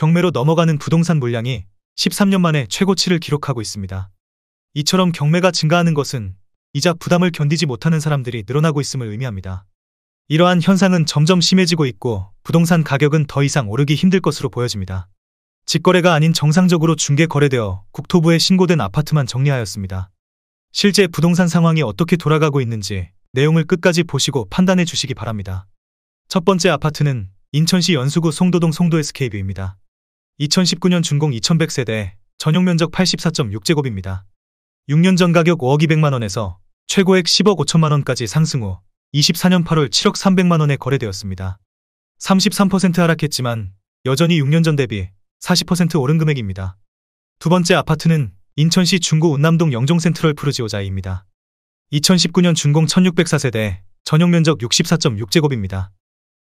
경매로 넘어가는 부동산 물량이 13년 만에 최고치를 기록하고 있습니다. 이처럼 경매가 증가하는 것은 이자 부담을 견디지 못하는 사람들이 늘어나고 있음을 의미합니다. 이러한 현상은 점점 심해지고 있고 부동산 가격은 더 이상 오르기 힘들 것으로 보여집니다. 직거래가 아닌 정상적으로 중개 거래되어 국토부에 신고된 아파트만 정리하였습니다. 실제 부동산 상황이 어떻게 돌아가고 있는지 내용을 끝까지 보시고 판단해 주시기 바랍니다. 첫 번째 아파트는 인천시 연수구 송도동 송도 SK뷰입니다. 2019년 준공 2100세대, 전용 면적 84.6제곱입니다. 6년 전 가격 5억 200만원에서 최고액 10억 5천만원까지 상승 후 24년 8월 7억 300만원에 거래되었습니다. 33% 하락했지만 여전히 6년 전 대비 40% 오른 금액입니다. 두 번째 아파트는 인천시 중구 운남동 영종센트럴 푸르지오자이입니다. 2019년 준공 1604세대, 전용 면적 64.6제곱입니다.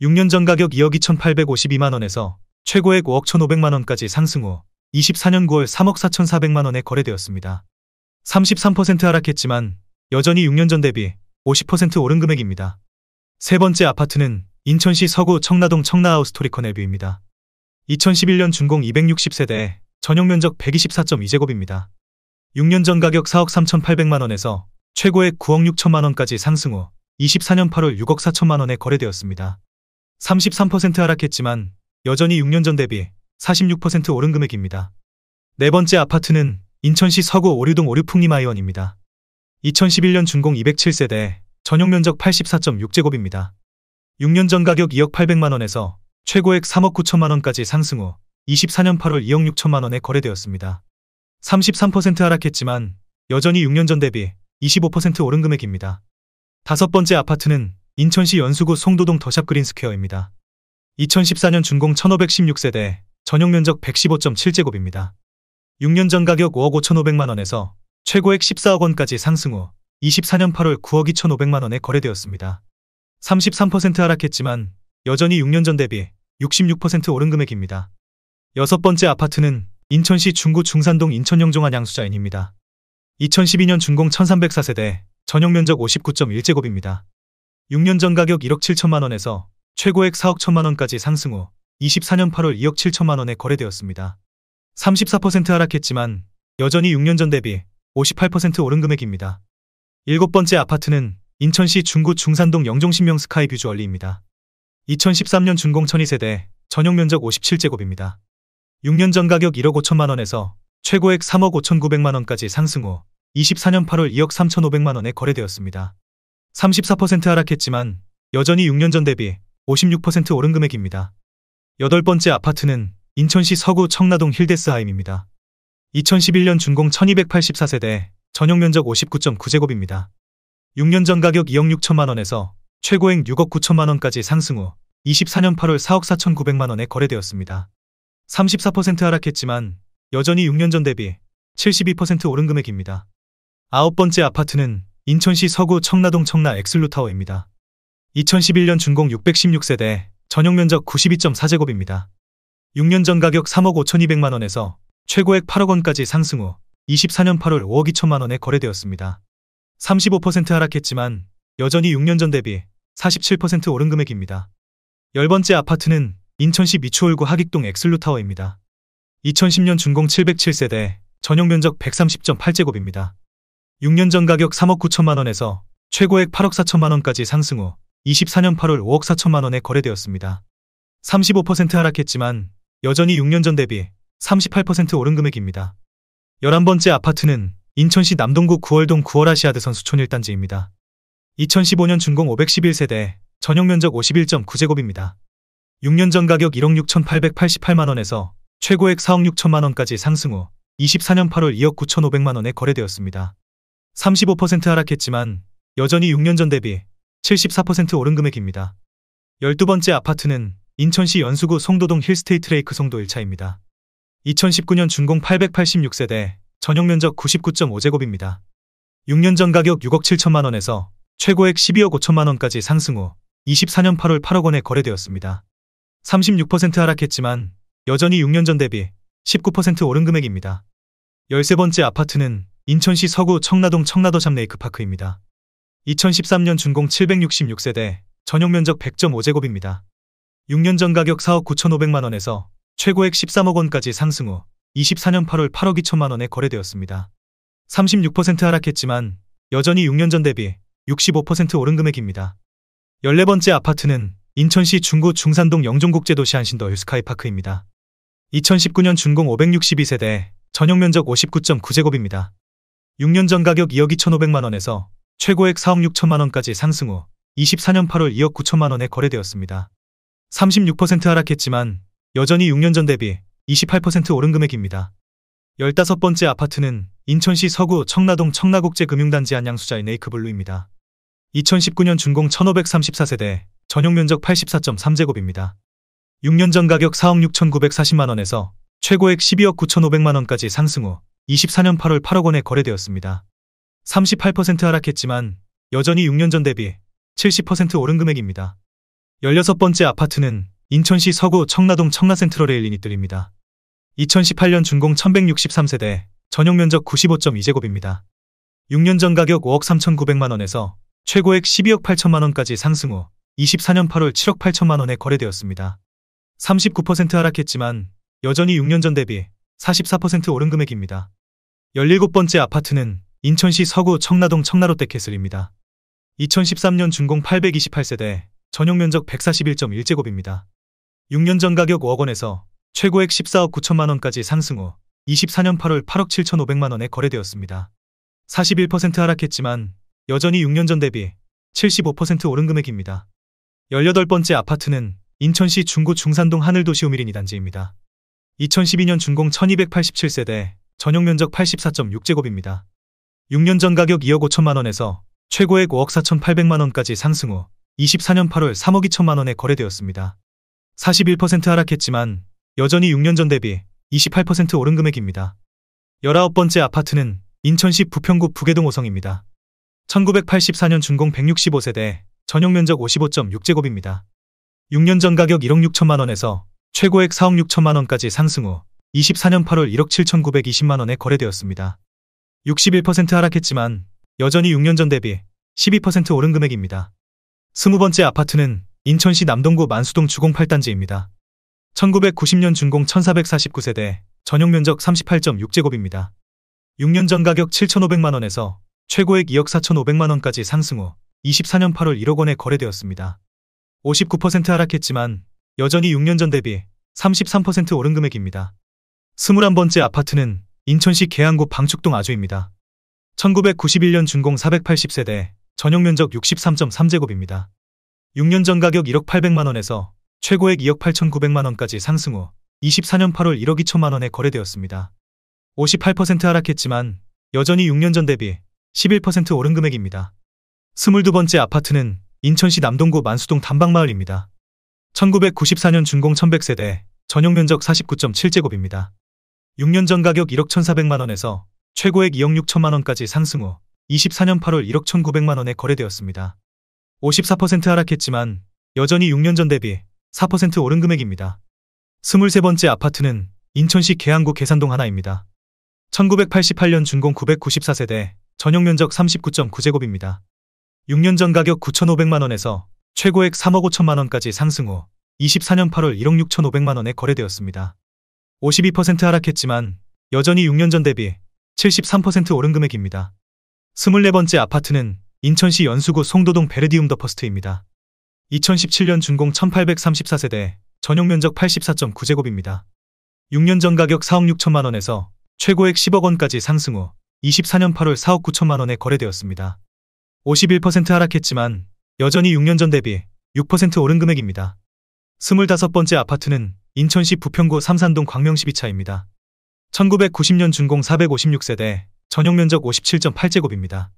6년 전 가격 2억 2852만원에서 최고액 5억 1500만원까지 상승 후 24년 9월 3억 4400만원에 거래되었습니다. 33% 하락했지만 여전히 6년 전 대비 50% 오른 금액입니다. 세 번째 아파트는 인천시 서구 청라동 청라하우스 토리커넬뷰입니다. 2011년 준공 260세대, 전용 면적 124.2제곱입니다. 6년 전 가격 4억 3800만원에서 최고액 9억 6천만원까지 상승 후 24년 8월 6억 4천만원에 거래되었습니다. 33% 하락했지만 여전히 6년 전 대비 46% 오른 금액입니다. 네 번째 아파트는 인천시 서구 오류동 오류풍림하이원입니다. 2011년 준공 207세대, 전용 면적 84.6제곱입니다. 6년 전 가격 2억 800만원에서 최고액 3억 9천만원까지 상승 후 24년 8월 2억 6천만원에 거래되었습니다. 33% 하락했지만 여전히 6년 전 대비 25% 오른 금액입니다. 다섯 번째 아파트는 인천시 연수구 송도동 더샵 그린스퀘어입니다. 2014년 준공 1516세대, 전용 면적 115.7제곱입니다. 6년 전 가격 5억 5,500만원에서 최고액 14억 원까지 상승 후 24년 8월 9억 2,500만원에 거래되었습니다. 33% 하락했지만 여전히 6년 전 대비 66% 오른 금액입니다. 여섯 번째 아파트는 인천시 중구 중산동 인천영종한 양수자인입니다. 2012년 준공 1304세대, 전용 면적 59.1제곱입니다. 6년 전 가격 1억 7천만원에서 최고액 4억 1천만원까지 상승 후 24년 8월 2억 7천만원에 거래되었습니다. 34% 하락했지만 여전히 6년 전 대비 58% 오른 금액입니다. 일곱 번째 아파트는 인천시 중구 중산동 영종신명 스카이뷰 주얼리입니다. 2013년 준공 1002세대, 전용 면적 57제곱입니다. 6년 전 가격 1억 5천만원에서 최고액 3억 5,900만원까지 상승 후 24년 8월 2억 3,500만원에 거래되었습니다. 34% 하락했지만 여전히 6년 전 대비 56% 오른 금액입니다. 여덟 번째 아파트는 인천시 서구 청라동 힐데스하임입니다. 2011년 준공 1284세대, 전용 면적 59.9제곱입니다. 6년 전 가격 2억 6천만원에서 최고액 6억 9천만원까지 상승 후 24년 8월 4억 4,900만원에 거래되었습니다. 34% 하락했지만 여전히 6년 전 대비 72% 오른 금액입니다. 아홉 번째 아파트는 인천시 서구 청라동 청라 엑슬루타워입니다. 2011년 준공 616세대, 전용 면적 92.4제곱입니다. 6년 전 가격 3억 5,200만원에서 최고액 8억 원까지 상승 후 24년 8월 5억 2천만원에 거래되었습니다. 35% 하락했지만 여전히 6년 전 대비 47% 오른 금액입니다. 열 번째 아파트는 인천시 미추홀구 하객동 엑슬루타워입니다. 2010년 준공 707세대, 전용 면적 130.8제곱입니다. 6년 전 가격 3억 9천만원에서 최고액 8억 4천만원까지 상승 후 24년 8월 5억 4천만원에 거래되었습니다. 35% 하락했지만 여전히 6년 전 대비 38% 오른 금액입니다. 11번째 아파트는 인천시 남동구 9월동 9월아시아드선 수촌 1단지입니다. 2015년 준공 511세대, 전용 면적 51.9제곱입니다. 6년 전 가격 1억 6,888만원에서 최고액 4억 6천만원까지 상승 후 24년 8월 2억 9,500만원에 거래되었습니다. 35% 하락했지만 여전히 6년 전 대비 74% 오른 금액입니다. 12번째 아파트는 인천시 연수구 송도동 힐스테이트 레이크 송도 1차입니다. 2019년 준공 886세대, 전용 면적 99.5제곱입니다. 6년 전 가격 6억 7천만원에서 최고액 12억 5천만원까지 상승 후 24년 8월 8억 원에 거래되었습니다. 36% 하락했지만 여전히 6년 전 대비 19% 오른 금액입니다. 13번째 아파트는 인천시 서구 청라동 청라더샵 레이크파크입니다. 2013년 준공 766세대, 전용 면적 100.5제곱입니다. 6년 전 가격 4억 9,500만원에서 최고액 13억 원까지 상승 후 24년 8월 8억 2천만 원에 거래되었습니다. 36% 하락했지만 여전히 6년 전 대비 65% 오른 금액입니다. 14번째 아파트는 인천시 중구 중산동 영종국제도시 한신더 유스카이파크입니다. 2019년 준공 562세대, 전용 면적 59.9제곱입니다. 6년 전 가격 2억 2,500만 원에서 최고액 4억 6천만 원까지 상승 후 24년 8월 2억 9천만 원에 거래되었습니다. 36% 하락했지만 여전히 6년 전 대비 28% 오른 금액입니다. 15번째 아파트는 인천시 서구 청라동 청라국제금융단지 한양수자 네이크블루입니다. 2019년 준공 1534세대, 전용 면적 84.3제곱입니다. 6년 전 가격 4억 6,940만 원에서 최고액 12억 9,500만 원까지 상승 후 24년 8월 8억 원에 거래되었습니다. 38% 하락했지만 여전히 6년 전 대비 70% 오른 금액입니다. 16번째 아파트는 인천시 서구 청라동 청라센트럴레일 리니뜰입니다. 2018년 준공 1163세대, 전용 면적 95.2제곱입니다. 6년 전 가격 5억 3,900만 원에서 최고액 12억 8천만 원까지 상승 후 24년 8월 7억 8천만 원에 거래되었습니다. 39% 하락했지만 여전히 6년 전 대비 44% 오른 금액입니다. 17번째 아파트는 인천시 서구 청라동 청라롯데캐슬입니다. 2013년 준공 828세대, 전용 면적 141.1제곱입니다. 6년 전 가격 5억 원에서 최고액 14억 9천만 원까지 상승 후 24년 8월 8억 7,500만 원에 거래되었습니다. 41% 하락했지만 여전히 6년 전 대비 75% 오른 금액입니다. 18번째 아파트는 인천시 중구 중산동 하늘도시오미린 2단지입니다. 2012년 준공 1287세대, 전용 면적 84.6제곱입니다. 6년 전 가격 2억 5천만 원에서 최고액 5억 4,800만 원까지 상승 후 24년 8월 3억 2천만 원에 거래되었습니다. 41% 하락했지만 여전히 6년 전 대비 28% 오른 금액입니다. 19번째 아파트는 인천시 부평구 부계동 5성입니다. 1984년 준공 165세대, 전용 면적 55.6제곱입니다. 6년 전 가격 1억 6천만 원에서 최고액 4억 6천만 원까지 상승 후 24년 8월 1억 7,920만 원에 거래되었습니다. 61% 하락했지만 여전히 6년 전 대비 12% 오른 금액입니다. 20번째 아파트는 인천시 남동구 만수동 주공 8단지입니다. 1990년 준공 1449세대, 전용 면적 38.6제곱입니다. 6년 전 가격 7,500만 원에서 최고액 2억 4,500만 원까지 상승 후 24년 8월 1억 원에 거래되었습니다. 59% 하락했지만 여전히 6년 전 대비 33% 오른 금액입니다. 21번째 아파트는 인천시 계양구 방축동 아주입니다. 1991년 준공 480세대, 전용 면적 63.3제곱입니다. 6년 전 가격 1억 800만 원에서 최고액 2억 8,900만 원까지 상승 후 24년 8월 1억 2천만 원에 거래되었습니다. 58% 하락했지만 여전히 6년 전 대비 11% 오른 금액입니다. 22번째 아파트는 인천시 남동구 만수동 단방마을입니다. 1994년 준공 1100세대, 전용 면적 49.7제곱입니다. 6년 전 가격 1억 1,400만 원에서 최고액 2억 6천만 원까지 상승 후 24년 8월 1억 1,900만 원에 거래되었습니다. 54% 하락했지만 여전히 6년 전 대비 4% 오른 금액입니다. 23번째 아파트는 인천시 계양구 계산동 하나입니다. 1988년 준공 994세대, 전용 면적 39.9제곱입니다. 6년 전 가격 9,500만 원에서 최고액 3억 5천만 원까지 상승 후 24년 8월 1억 6,500만 원에 거래되었습니다. 52% 하락했지만 여전히 6년 전 대비 73% 오른 금액입니다. 24번째 아파트는 인천시 연수구 송도동 베르디움 더 퍼스트입니다. 2017년 준공 1834세대, 전용 면적 84.9제곱입니다. 6년 전 가격 4억 6천만 원에서 최고액 10억 원까지 상승 후 24년 8월 4억 9천만 원에 거래되었습니다. 51% 하락했지만 여전히 6년 전 대비 6% 오른 금액입니다. 25번째 아파트는 인천시 부평구 삼산동 광명 12차입니다. 1990년 준공 456세대, 전용 면적 57.8제곱입니다.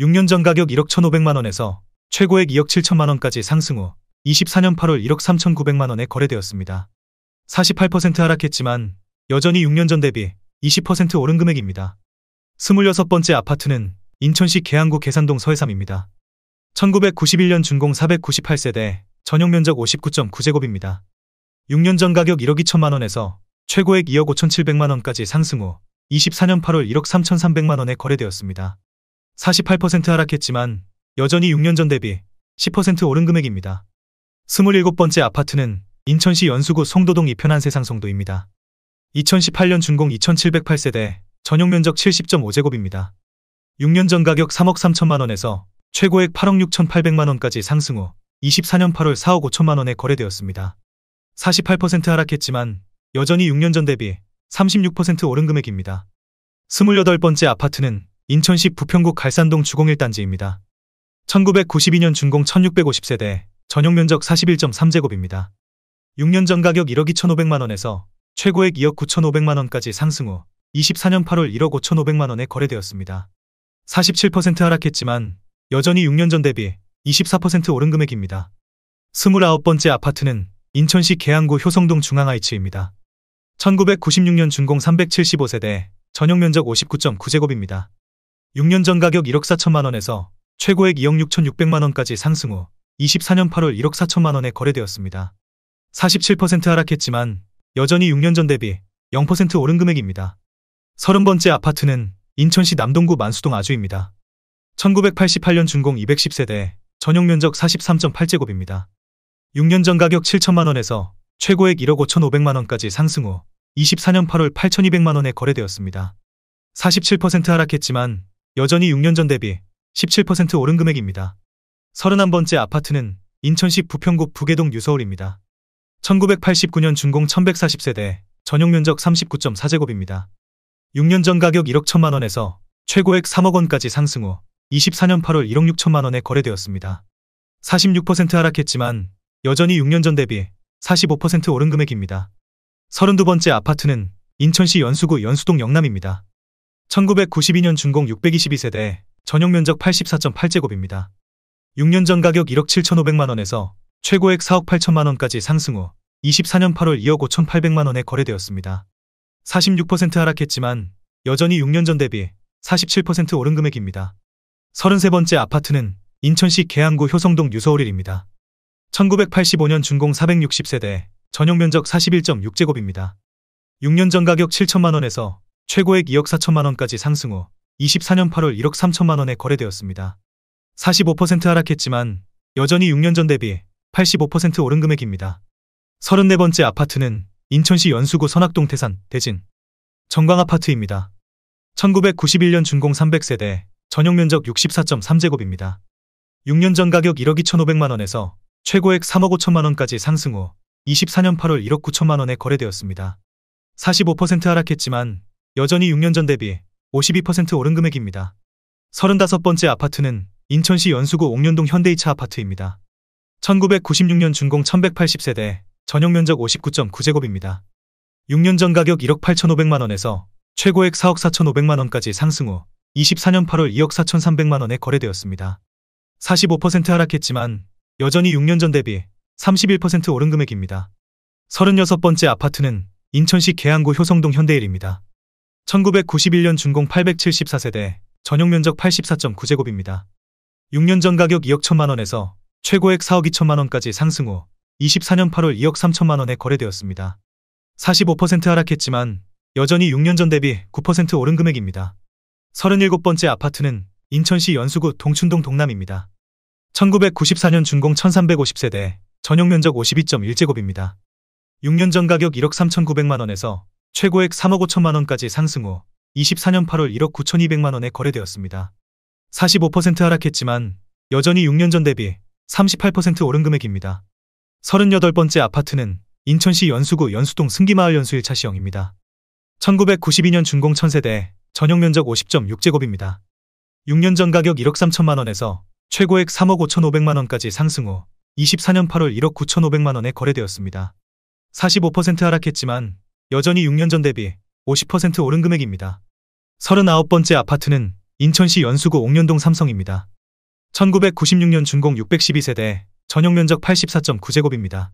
6년 전 가격 1억 1,500만 원에서 최고액 2억 7천만 원까지 상승 후 24년 8월 1억 3,900만 원에 거래되었습니다. 48% 하락했지만 여전히 6년 전 대비 20% 오른 금액입니다. 26번째 아파트는 인천시 계양구 계산동 서해삼입니다. 1991년 준공 498세대, 전용 면적 59.9제곱입니다. 6년 전 가격 1억 2천만 원에서 최고액 2억 5,700만 원까지 상승 후 24년 8월 1억 3,300만 원에 거래되었습니다. 48% 하락했지만 여전히 6년 전 대비 10% 오른 금액입니다. 27번째 아파트는 인천시 연수구 송도동 2편 한세상 송도입니다. 2018년 준공 2708세대, 전용면적 70.5제곱입니다. 6년 전 가격 3억 3천만 원에서 최고액 8억 6천8백만 원까지 상승 후 24년 8월 4억 5천만 원에 거래되었습니다. 48% 하락했지만 여전히 6년 전 대비 36% 오른 금액입니다. 28번째 아파트는 인천시 부평구 갈산동 주공 1단지입니다. 1992년 준공 1650세대, 전용면적 41.3제곱입니다. 6년 전 가격 1억 2천5백만 원에서 최고액 2억 9천5백만 원까지 상승 후 24년 8월 1억 5천5백만 원에 거래되었습니다. 47% 하락했지만 여전히 6년 전 대비 24% 오른 금액입니다. 29번째 아파트는 인천시 계양구 효성동 중앙하이츠입니다. 1996년 준공 375세대, 전용면적 59.9제곱입니다. 6년 전 가격 1억 4천만 원에서 최고액 2억 6천6백만 원까지 상승 후 24년 8월 1억 4천만 원에 거래되었습니다. 47% 하락했지만 여전히 6년 전 대비 0% 오른 금액입니다. 30번째 아파트는 인천시 남동구 만수동 아주입니다. 1988년 준공 210세대, 전용면적 43.8제곱입니다. 6년 전 가격 7천만 원에서 최고액 1억 5천5백만 원까지 상승 후 24년 8월 8,200만 원에 거래되었습니다. 47% 하락했지만 여전히 6년 전 대비 17% 오른 금액입니다. 31번째 아파트는 인천시 부평구 부계동 유서울입니다. 1989년 준공 1140세대, 전용면적 39.4제곱입니다. 6년 전 가격 1억 1천만 원에서 최고액 3억 원까지 상승 후 24년 8월 1억 6천만 원에 거래되었습니다. 46% 하락했지만 여전히 6년 전 대비 45% 오른 금액입니다. 32번째 아파트는 인천시 연수구 연수동 영남입니다. 1992년 준공 622세대, 전용면적 84.8제곱입니다. 6년 전 가격 1억 7천5백만 원에서 최고액 4억 8천만 원까지 상승 후 24년 8월 2억 5천8백만 원에 거래되었습니다. 46% 하락했지만 여전히 6년 전 대비 47% 오른 금액입니다. 33번째 아파트는 인천시 계양구 효성동 유서울일입니다. 1985년 준공 460세대, 전용면적 41.6제곱입니다. 6년 전 가격 7천만 원에서 최고액 2억 4천만 원까지 상승 후 24년 8월 1억 3천만 원에 거래되었습니다. 45% 하락했지만 여전히 6년 전 대비 85% 오른 금액입니다. 34번째 아파트는 인천시 연수구 선악동 태산, 대진 정광아파트입니다. 1991년 준공 300세대, 전용면적 64.3제곱입니다. 6년 전 가격 1억 2천5백만 원에서 최고액 3억 5천만 원까지 상승 후 24년 8월 1억 9천만 원에 거래되었습니다. 45% 하락했지만 여전히 6년 전 대비 52% 오른 금액입니다. 35번째 아파트는 인천시 연수구 옥년동 현대이차 아파트입니다. 1996년 준공 1180세대, 전용면적 59.9제곱입니다. 6년 전 가격 1억 8천5백만 원에서 최고액 4억 4천5백만 원까지 상승 후 24년 8월 2억 4천3백만 원에 거래되었습니다. 45% 하락했지만 여전히 6년 전 대비 31% 오른 금액입니다. 36번째 아파트는 인천시 계양구 효성동 현대일입니다. 1991년 준공 874세대, 전용면적 84.9제곱입니다. 6년 전 가격 2억 1천만 원에서 최고액 4억 2천만 원까지 상승 후 24년 8월 2억 3천만 원에 거래되었습니다. 45% 하락했지만 여전히 6년 전 대비 9% 오른 금액입니다. 37번째 아파트는 인천시 연수구 동춘동 동남입니다. 1994년 준공 1350세대, 전용면적 52.1제곱입니다. 6년 전 가격 1억 3천9백만 원에서 최고액 3억 5천만 원까지 상승 후 24년 8월 1억 9천2백만 원에 거래되었습니다. 45% 하락했지만 여전히 6년 전 대비 38% 오른 금액입니다. 38번째 아파트는 인천시 연수구 연수동 승기마을 연수 1차 시형입니다. 1992년 준공 1000세대, 전용면적 50.6제곱입니다. 6년 전 가격 1억 3천만 원에서 최고액 3억 5천5백만 원까지 상승 후 24년 8월 1억 9천5백만 원에 거래되었습니다. 45% 하락했지만 여전히 6년 전 대비 50% 오른 금액입니다. 39번째 아파트는 인천시 연수구 옥년동 삼성입니다. 1996년 준공 612세대, 전용면적 84.9제곱입니다.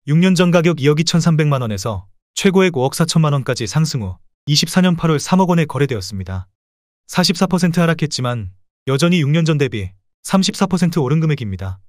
6년 전 가격 2억 2천3백만 원에서 최고액 5억 4천만 원까지 상승 후 24년 8월 3억 원에 거래되었습니다. 44% 하락했지만 여전히 6년 전 대비 34% 오른 금액입니다.